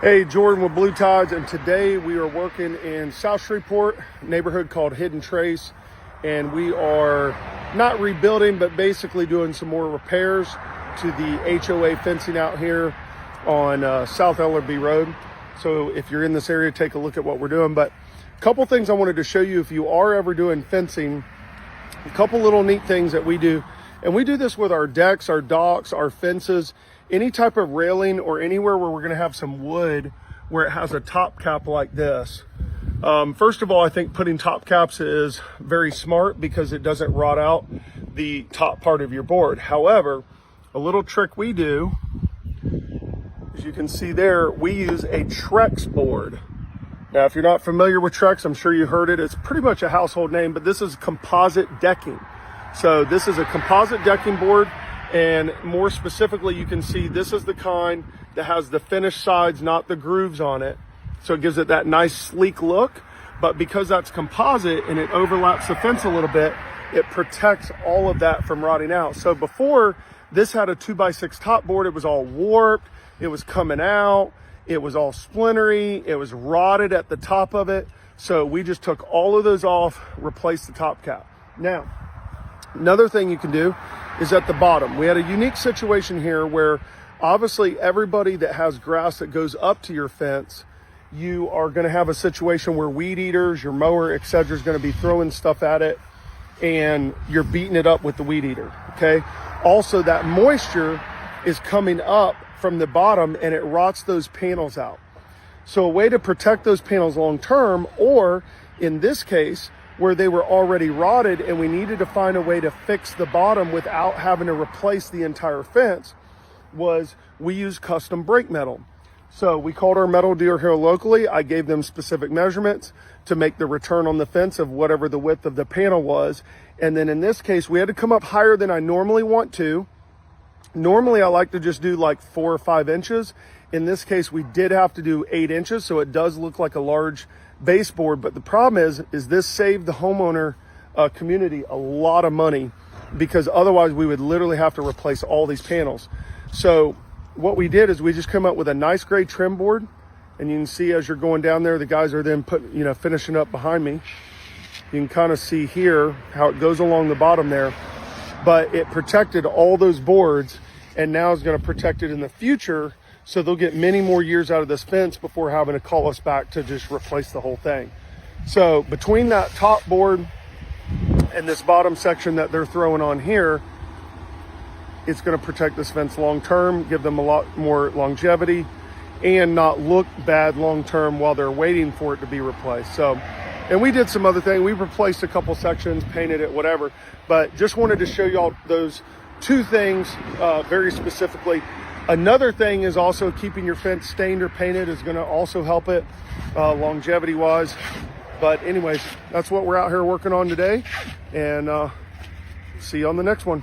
Hey, Jordan with Blue Tides, and today we are working in South Shreveport, neighborhood called Hidden Trace, and we are not rebuilding, but basically doing some more repairs to the HOA fencing out here on South Ellerby Road. So if you're in this area, take a look at what we're doing. But a couple things I wanted to show you if you are ever doing fencing, a couple little neat things that we do. And we do this with our decks, our docks, our fences, any type of railing or anywhere where we're gonna have some wood where it has a top cap like this. First of all, I think putting top caps is very smart because it doesn't rot out the top part of your board. However, a little trick we do, as you can see there, we use a Trex board. Now, if you're not familiar with Trex, I'm sure you heard it. It's pretty much a household name, but this is composite decking. So this is a composite decking board, and more specifically, you can see this is the kind that has the finished sides, not the grooves on it. So it gives it that nice sleek look, but because that's composite and it overlaps the fence a little bit, it protects all of that from rotting out. So before, this had a 2x6 top board. It was all warped, it was coming out, it was all splintery, it was rotted at the top of it. So we just took all of those off, replaced the top cap. Now, another thing you can do is at the bottom. We had a unique situation here where obviously everybody that has grass that goes up to your fence, you are gonna have a situation where weed eaters, your mower, etc. is gonna be throwing stuff at it and you're beating it up with the weed eater, okay? Also, that moisture is coming up from the bottom and it rots those panels out. So a way to protect those panels long term, or in this case, where they were already rotted and we needed to find a way to fix the bottom without having to replace the entire fence, was we used custom brake metal. So we called our metal dealer here locally. I gave them specific measurements to make the return on the fence of whatever the width of the panel was. And then in this case, we had to come up higher than I normally want to. Normally I like to just do like 4 or 5 inches. In this case, we did have to do 8 inches. So it does look like a large baseboard, but the problem is this saved the homeowner community a lot of money, because otherwise we would literally have to replace all these panels. So what we did is we just come up with a nice gray trim board, and you can see as you're going down there, the guys are then finishing up behind me. You can kind of see here how it goes along the bottom there, but it protected all those boards, and now is going to protect it in the future. So they'll get many more years out of this fence before having to call us back to just replace the whole thing. So between that top board and this bottom section that they're throwing on here, it's going to protect this fence long term, give them a lot more longevity, and not look bad long term while they're waiting for it to be replaced. So, and we did some other things. We replaced a couple sections, painted it, whatever, but just wanted to show y'all those 2 things very specifically. Another thing is also keeping your fence stained or painted is going to also help it longevity wise. But anyways, that's what we're out here working on today, and see you on the next one.